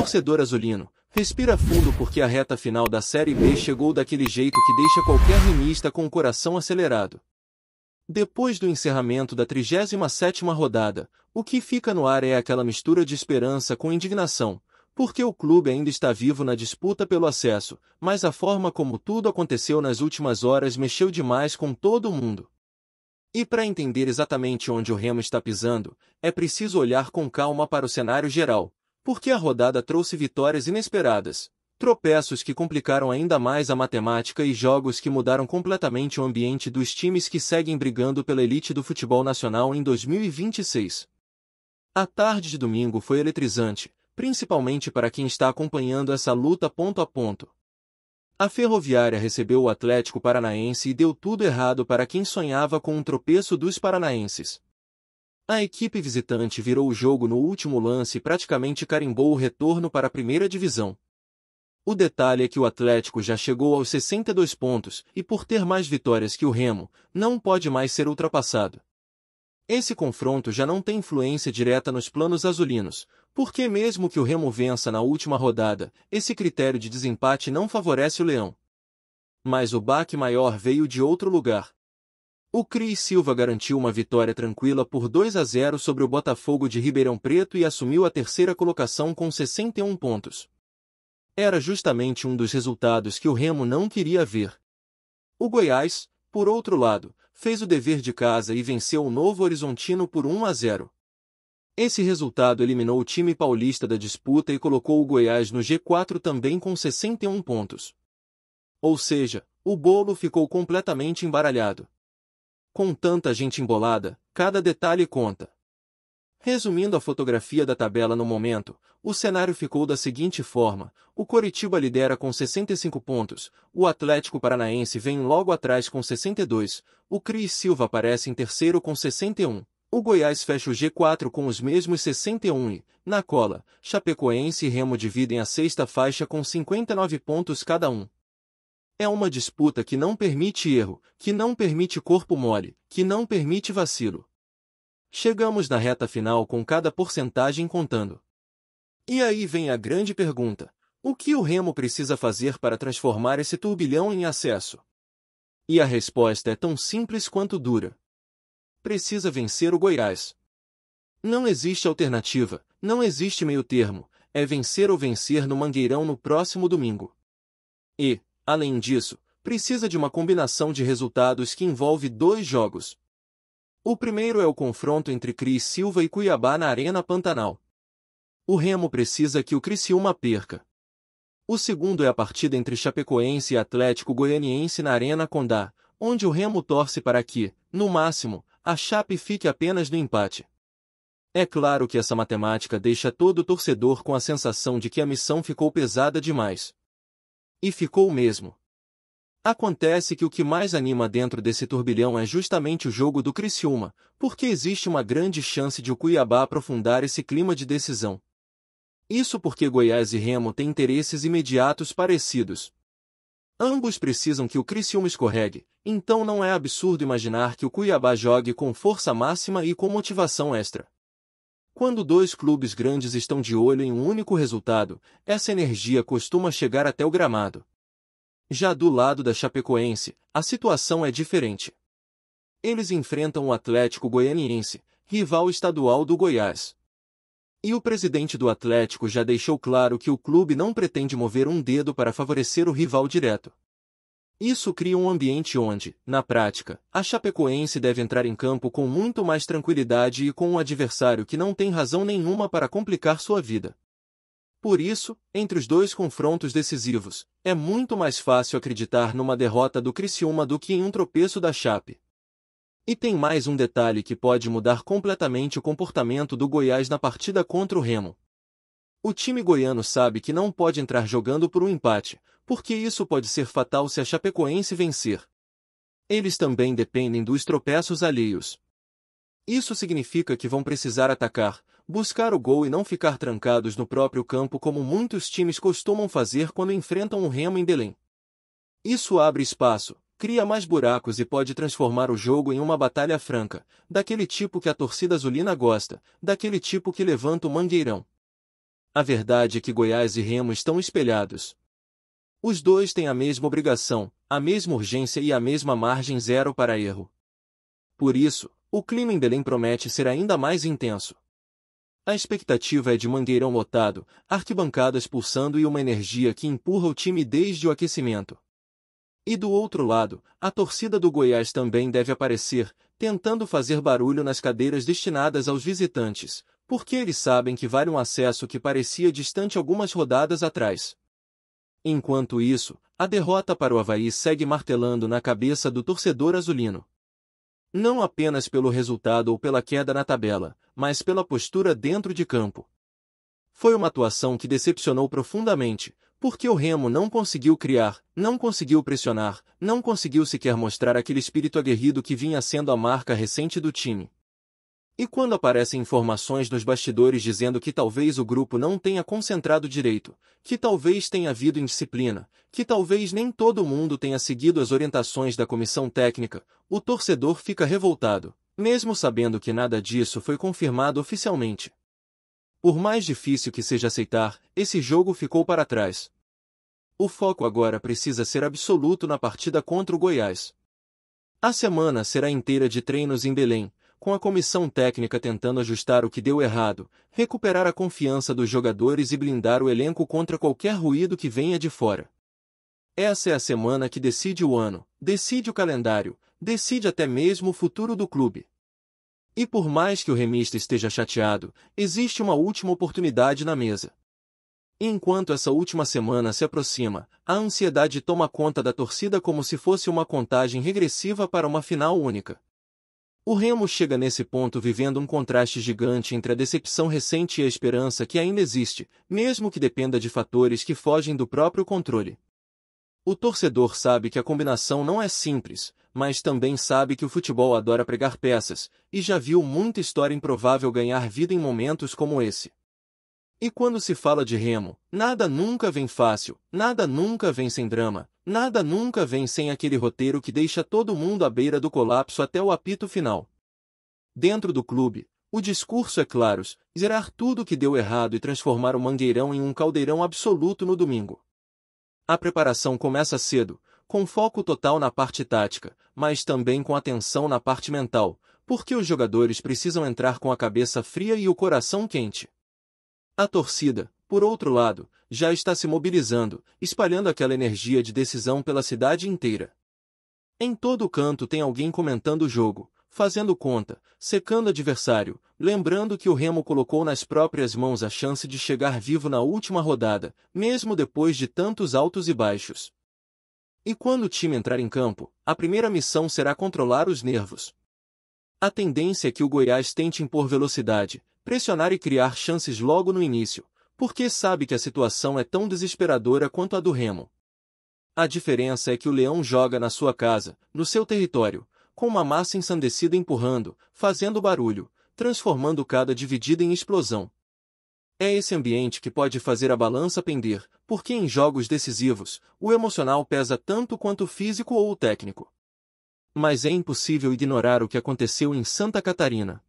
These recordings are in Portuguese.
torcedor azulino, respira fundo porque a reta final da Série B chegou daquele jeito que deixa qualquer remista com o coração acelerado. Depois do encerramento da 37ª rodada, o que fica no ar é aquela mistura de esperança com indignação, porque o clube ainda está vivo na disputa pelo acesso, mas a forma como tudo aconteceu nas últimas horas mexeu demais com todo mundo. E para entender exatamente onde o Remo está pisando, é preciso olhar com calma para o cenário geral, porque a rodada trouxe vitórias inesperadas, tropeços que complicaram ainda mais a matemática e jogos que mudaram completamente o ambiente dos times que seguem brigando pela elite do futebol nacional em 2026. A tarde de domingo foi eletrizante, principalmente para quem está acompanhando essa luta ponto a ponto. A Ferroviária recebeu o Atlético Paranaense e deu tudo errado para quem sonhava com um tropeço dos paranaenses. A equipe visitante virou o jogo no último lance e praticamente carimbou o retorno para a primeira divisão. O detalhe é que o Atlético já chegou aos 62 pontos e, por ter mais vitórias que o Remo, não pode mais ser ultrapassado. Esse confronto já não tem influência direta nos planos azulinos, porque mesmo que o Remo vença na última rodada, esse critério de desempate não favorece o Leão. Mas o baque maior veio de outro lugar. O Cris Silva garantiu uma vitória tranquila por 2-0 sobre o Botafogo de Ribeirão Preto e assumiu a terceira colocação com 61 pontos. Era justamente um dos resultados que o Remo não queria ver. O Goiás, por outro lado, fez o dever de casa e venceu o Novo Horizontino por 1-0. Esse resultado eliminou o time paulista da disputa e colocou o Goiás no G4 também com 61 pontos. Ou seja, o bolo ficou completamente embaralhado. Com tanta gente embolada, cada detalhe conta. Resumindo a fotografia da tabela no momento, o cenário ficou da seguinte forma: o Coritiba lidera com 65 pontos, o Atlético Paranaense vem logo atrás com 62, o Cris Silva aparece em terceiro com 61, o Goiás fecha o G4 com os mesmos 61 e, na cola, Chapecoense e Remo dividem a sexta faixa com 59 pontos cada um. É uma disputa que não permite erro, que não permite corpo mole, que não permite vacilo. Chegamos na reta final com cada porcentagem contando. E aí vem a grande pergunta: o que o Remo precisa fazer para transformar esse turbilhão em acesso? E a resposta é tão simples quanto dura. Precisa vencer o Goiás. Não existe alternativa, não existe meio termo, é vencer ou vencer no Mangueirão no próximo domingo. E, além disso, precisa de uma combinação de resultados que envolve 2 jogos. O primeiro é o confronto entre Cris Silva e Cuiabá na Arena Pantanal. O Remo precisa que o Criciúma perca. O segundo é a partida entre Chapecoense e Atlético Goianiense na Arena Condá, onde o Remo torce para que, no máximo, a Chape fique apenas no empate. É claro que essa matemática deixa todo torcedor com a sensação de que a missão ficou pesada demais. E ficou mesmo. Acontece que o que mais anima dentro desse turbilhão é justamente o jogo do Criciúma, porque existe uma grande chance de o Cuiabá aprofundar esse clima de decisão. Isso porque Goiás e Remo têm interesses imediatos parecidos. Ambos precisam que o Criciúma escorregue, então não é absurdo imaginar que o Cuiabá jogue com força máxima e com motivação extra. Quando 2 clubes grandes estão de olho em um único resultado, essa energia costuma chegar até o gramado. Já do lado da Chapecoense, a situação é diferente. Eles enfrentam o Atlético Goianiense, rival estadual do Goiás. E o presidente do Atlético já deixou claro que o clube não pretende mover um dedo para favorecer o rival direto. Isso cria um ambiente onde, na prática, a Chapecoense deve entrar em campo com muito mais tranquilidade e com um adversário que não tem razão nenhuma para complicar sua vida. Por isso, entre os 2 confrontos decisivos, é muito mais fácil acreditar numa derrota do Criciúma do que em um tropeço da Chape. E tem mais um detalhe que pode mudar completamente o comportamento do Goiás na partida contra o Remo. O time goiano sabe que não pode entrar jogando por um empate, porque isso pode ser fatal se a Chapecoense vencer. Eles também dependem dos tropeços alheios. Isso significa que vão precisar atacar, buscar o gol e não ficar trancados no próprio campo como muitos times costumam fazer quando enfrentam o Remo em Belém. Isso abre espaço, cria mais buracos e pode transformar o jogo em uma batalha franca, daquele tipo que a torcida azulina gosta, daquele tipo que levanta o Mangueirão. A verdade é que Goiás e Remo estão espelhados. Os dois têm a mesma obrigação, a mesma urgência e a mesma margem zero para erro. Por isso, o clima em Belém promete ser ainda mais intenso. A expectativa é de Mangueirão lotado, arquibancadas pulsando e uma energia que empurra o time desde o aquecimento. E do outro lado, a torcida do Goiás também deve aparecer, tentando fazer barulho nas cadeiras destinadas aos visitantes, porque eles sabem que vale um acesso que parecia distante algumas rodadas atrás. Enquanto isso, a derrota para o Avaí segue martelando na cabeça do torcedor azulino. Não apenas pelo resultado ou pela queda na tabela, mas pela postura dentro de campo. Foi uma atuação que decepcionou profundamente, porque o Remo não conseguiu criar, não conseguiu pressionar, não conseguiu sequer mostrar aquele espírito aguerrido que vinha sendo a marca recente do time. E quando aparecem informações nos bastidores dizendo que talvez o grupo não tenha concentrado direito, que talvez tenha havido indisciplina, que talvez nem todo mundo tenha seguido as orientações da comissão técnica, o torcedor fica revoltado, mesmo sabendo que nada disso foi confirmado oficialmente. Por mais difícil que seja aceitar, esse jogo ficou para trás. O foco agora precisa ser absoluto na partida contra o Goiás. A semana será inteira de treinos em Belém, com a comissão técnica tentando ajustar o que deu errado, recuperar a confiança dos jogadores e blindar o elenco contra qualquer ruído que venha de fora. Essa é a semana que decide o ano, decide o calendário, decide até mesmo o futuro do clube. E por mais que o remista esteja chateado, existe uma última oportunidade na mesa. Enquanto essa última semana se aproxima, a ansiedade toma conta da torcida como se fosse uma contagem regressiva para uma final única. O Remo chega nesse ponto vivendo um contraste gigante entre a decepção recente e a esperança que ainda existe, mesmo que dependa de fatores que fogem do próprio controle. O torcedor sabe que a combinação não é simples, mas também sabe que o futebol adora pregar peças, e já viu muita história improvável ganhar vida em momentos como esse. E quando se fala de Remo, nada nunca vem fácil, nada nunca vem sem drama, nada nunca vem sem aquele roteiro que deixa todo mundo à beira do colapso até o apito final. Dentro do clube, o discurso é claro, zerar tudo o que deu errado e transformar o Mangueirão em um caldeirão absoluto no domingo. A preparação começa cedo, com foco total na parte tática, mas também com atenção na parte mental, porque os jogadores precisam entrar com a cabeça fria e o coração quente. A torcida, por outro lado, já está se mobilizando, espalhando aquela energia de decisão pela cidade inteira. Em todo canto tem alguém comentando o jogo, fazendo conta, secando adversário, lembrando que o Remo colocou nas próprias mãos a chance de chegar vivo na última rodada, mesmo depois de tantos altos e baixos. E quando o time entrar em campo, a primeira missão será controlar os nervos. A tendência é que o Goiás tente impor velocidade, pressionar e criar chances logo no início, porque sabe que a situação é tão desesperadora quanto a do Remo. A diferença é que o Leão joga na sua casa, no seu território, com uma massa ensandecida empurrando, fazendo barulho, transformando cada dividida em explosão. É esse ambiente que pode fazer a balança pender, porque em jogos decisivos, o emocional pesa tanto quanto o físico ou o técnico. Mas é impossível ignorar o que aconteceu em Santa Catarina.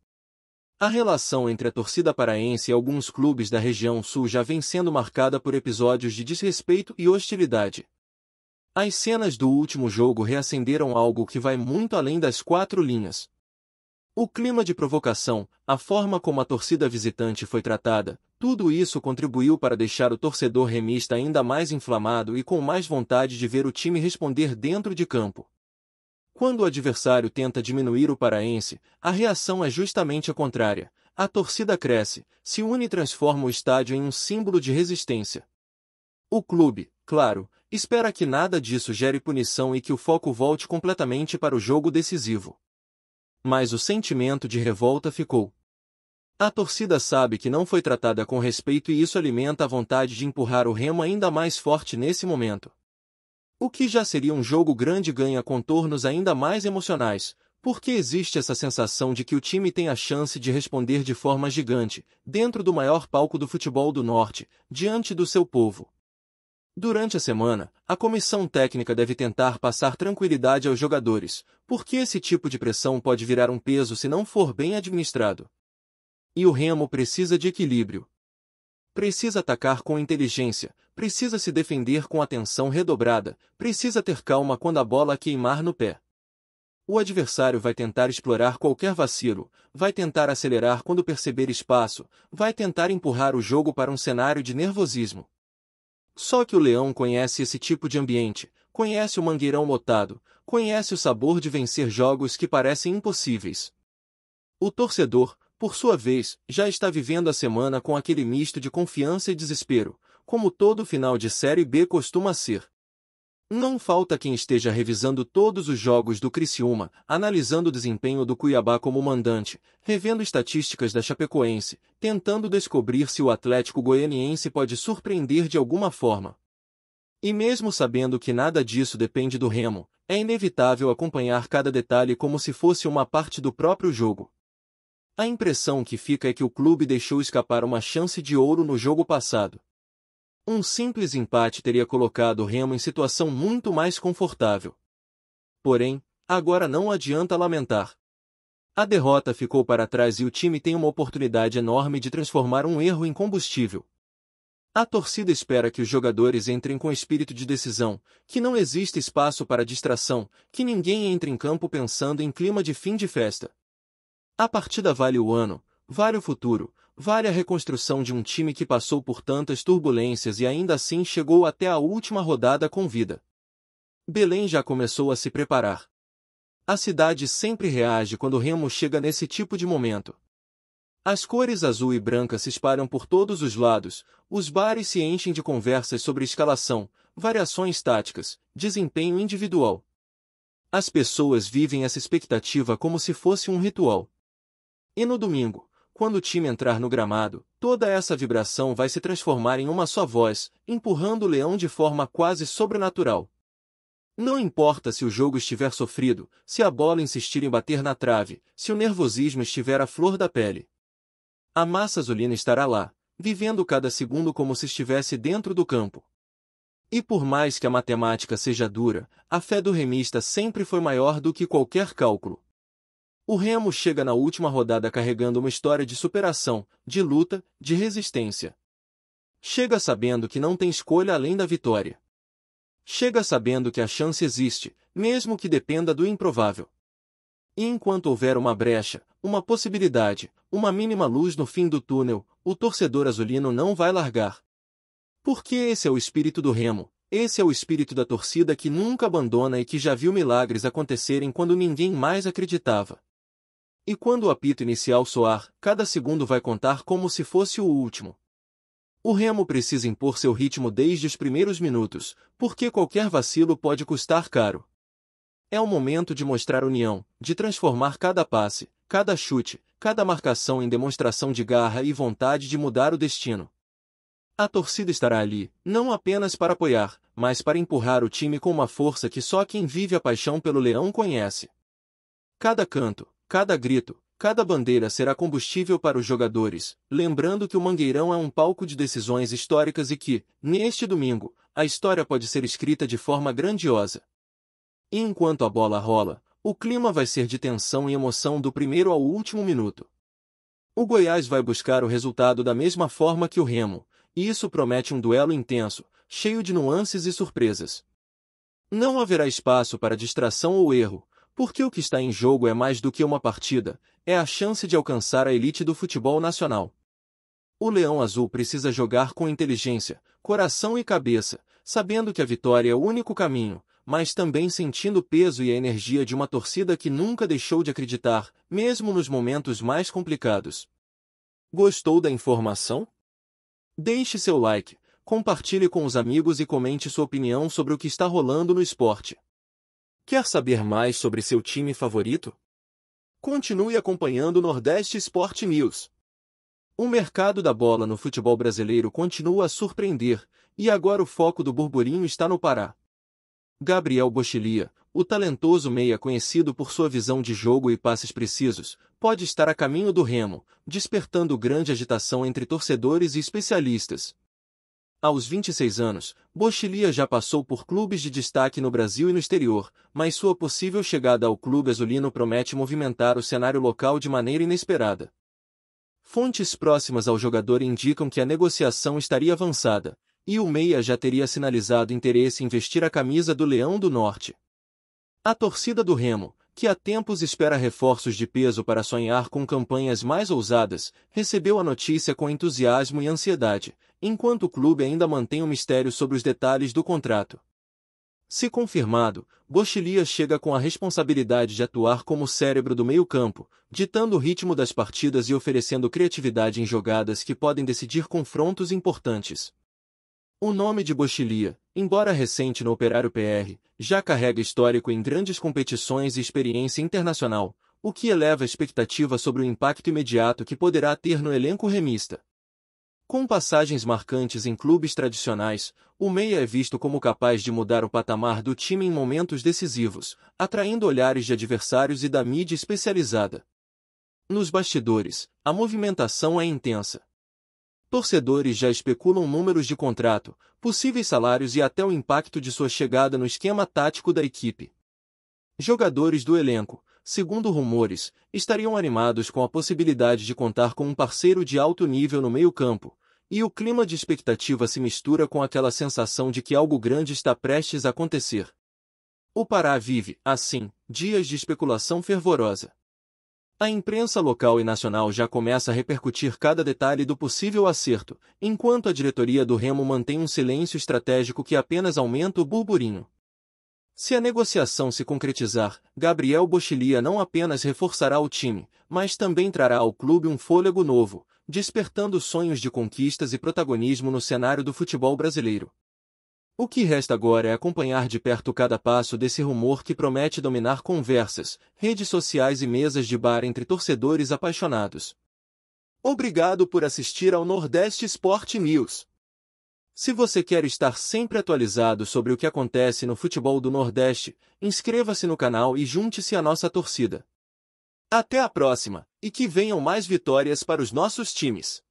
A relação entre a torcida paraense e alguns clubes da região sul já vem sendo marcada por episódios de desrespeito e hostilidade. As cenas do último jogo reacenderam algo que vai muito além das quatro linhas. O clima de provocação, a forma como a torcida visitante foi tratada, tudo isso contribuiu para deixar o torcedor remista ainda mais inflamado e com mais vontade de ver o time responder dentro de campo. Quando o adversário tenta diminuir o paraense, a reação é justamente a contrária. A torcida cresce, se une e transforma o estádio em um símbolo de resistência. O clube, claro, espera que nada disso gere punição e que o foco volte completamente para o jogo decisivo. Mas o sentimento de revolta ficou. A torcida sabe que não foi tratada com respeito e isso alimenta a vontade de empurrar o Remo ainda mais forte nesse momento. O que já seria um jogo grande ganha contornos ainda mais emocionais, porque existe essa sensação de que o time tem a chance de responder de forma gigante, dentro do maior palco do futebol do Norte, diante do seu povo. Durante a semana, a comissão técnica deve tentar passar tranquilidade aos jogadores, porque esse tipo de pressão pode virar um peso se não for bem administrado. E o Remo precisa de equilíbrio. precisa atacar com inteligência, precisa se defender com atenção redobrada, precisa ter calma quando a bola queimar no pé. O adversário vai tentar explorar qualquer vacilo, vai tentar acelerar quando perceber espaço, vai tentar empurrar o jogo para um cenário de nervosismo. Só que o Leão conhece esse tipo de ambiente, conhece o Mangueirão lotado, conhece o sabor de vencer jogos que parecem impossíveis. O torcedor, por sua vez, já está vivendo a semana com aquele misto de confiança e desespero, como todo final de Série B costuma ser. Não falta quem esteja revisando todos os jogos do Criciúma, analisando o desempenho do Cuiabá como mandante, revendo estatísticas da Chapecoense, tentando descobrir se o Atlético Goianiense pode surpreender de alguma forma. E mesmo sabendo que nada disso depende do Remo, é inevitável acompanhar cada detalhe como se fosse uma parte do próprio jogo. A impressão que fica é que o clube deixou escapar uma chance de ouro no jogo passado. Um simples empate teria colocado o Remo em situação muito mais confortável. Porém, agora não adianta lamentar. A derrota ficou para trás e o time tem uma oportunidade enorme de transformar um erro em combustível. A torcida espera que os jogadores entrem com espírito de decisão, que não exista espaço para distração, que ninguém entre em campo pensando em clima de fim de festa. A partida vale o ano, vale o futuro, vale a reconstrução de um time que passou por tantas turbulências e ainda assim chegou até a última rodada com vida. Belém já começou a se preparar. A cidade sempre reage quando o Remo chega nesse tipo de momento. As cores azul e branca se espalham por todos os lados, os bares se enchem de conversas sobre escalação, variações táticas, desempenho individual. As pessoas vivem essa expectativa como se fosse um ritual. E no domingo, quando o time entrar no gramado, toda essa vibração vai se transformar em uma só voz, empurrando o Leão de forma quase sobrenatural. Não importa se o jogo estiver sofrido, se a bola insistir em bater na trave, se o nervosismo estiver à flor da pele. A massa azulina estará lá, vivendo cada segundo como se estivesse dentro do campo. E por mais que a matemática seja dura, a fé do remista sempre foi maior do que qualquer cálculo. O Remo chega na última rodada carregando uma história de superação, de luta, de resistência. Chega sabendo que não tem escolha além da vitória. Chega sabendo que a chance existe, mesmo que dependa do improvável. E enquanto houver uma brecha, uma possibilidade, uma mínima luz no fim do túnel, o torcedor azulino não vai largar. Porque esse é o espírito do Remo, esse é o espírito da torcida que nunca abandona e que já viu milagres acontecerem quando ninguém mais acreditava. E quando o apito inicial soar, cada segundo vai contar como se fosse o último. O Remo precisa impor seu ritmo desde os primeiros minutos, porque qualquer vacilo pode custar caro. É o momento de mostrar união, de transformar cada passe, cada chute, cada marcação em demonstração de garra e vontade de mudar o destino. A torcida estará ali, não apenas para apoiar, mas para empurrar o time com uma força que só quem vive a paixão pelo Leão conhece. Cada canto, cada grito, cada bandeira será combustível para os jogadores, lembrando que o Mangueirão é um palco de decisões históricas e que, neste domingo, a história pode ser escrita de forma grandiosa. E enquanto a bola rola, o clima vai ser de tensão e emoção do primeiro ao último minuto. O Goiás vai buscar o resultado da mesma forma que o Remo, e isso promete um duelo intenso, cheio de nuances e surpresas. Não haverá espaço para distração ou erro, porque o que está em jogo é mais do que uma partida, é a chance de alcançar a elite do futebol nacional. O Leão Azul precisa jogar com inteligência, coração e cabeça, sabendo que a vitória é o único caminho, mas também sentindo o peso e a energia de uma torcida que nunca deixou de acreditar, mesmo nos momentos mais complicados. Gostou da informação? Deixe seu like, compartilhe com os amigos e comente sua opinião sobre o que está rolando no esporte. Quer saber mais sobre seu time favorito? Continue acompanhando o Nordeste Sport News. O mercado da bola no futebol brasileiro continua a surpreender, e agora o foco do burburinho está no Pará. Gabriel Boschilia, o talentoso meia conhecido por sua visão de jogo e passes precisos, pode estar a caminho do Remo, despertando grande agitação entre torcedores e especialistas. Aos 26 anos, Boschilia já passou por clubes de destaque no Brasil e no exterior, mas sua possível chegada ao clube azulino promete movimentar o cenário local de maneira inesperada. Fontes próximas ao jogador indicam que a negociação estaria avançada, e o meia já teria sinalizado interesse em vestir a camisa do Leão do Norte. A torcida do Remo, que há tempos espera reforços de peso para sonhar com campanhas mais ousadas, recebeu a notícia com entusiasmo e ansiedade, enquanto o clube ainda mantém um mistério sobre os detalhes do contrato. Se confirmado, Bosquilha chega com a responsabilidade de atuar como cérebro do meio-campo, ditando o ritmo das partidas e oferecendo criatividade em jogadas que podem decidir confrontos importantes. O nome de Bosquilha, embora recente no Operário PR, já carrega histórico em grandes competições e experiência internacional, o que eleva a expectativa sobre o impacto imediato que poderá ter no elenco remista. Com passagens marcantes em clubes tradicionais, o meia é visto como capaz de mudar o patamar do time em momentos decisivos, atraindo olhares de adversários e da mídia especializada. Nos bastidores, a movimentação é intensa. Torcedores já especulam números de contrato, possíveis salários e até o impacto de sua chegada no esquema tático da equipe. Jogadores do elenco, segundo rumores, estariam animados com a possibilidade de contar com um parceiro de alto nível no meio-campo, e o clima de expectativa se mistura com aquela sensação de que algo grande está prestes a acontecer. O Pará vive, assim, dias de especulação fervorosa. A imprensa local e nacional já começa a repercutir cada detalhe do possível acerto, enquanto a diretoria do Remo mantém um silêncio estratégico que apenas aumenta o burburinho. Se a negociação se concretizar, Gabriel Bosquilha não apenas reforçará o time, mas também trará ao clube um fôlego novo, despertando sonhos de conquistas e protagonismo no cenário do futebol brasileiro. O que resta agora é acompanhar de perto cada passo desse rumor que promete dominar conversas, redes sociais e mesas de bar entre torcedores apaixonados. Obrigado por assistir ao Nordeste Sport News. Se você quer estar sempre atualizado sobre o que acontece no futebol do Nordeste, inscreva-se no canal e junte-se à nossa torcida. Até a próxima, e que venham mais vitórias para os nossos times!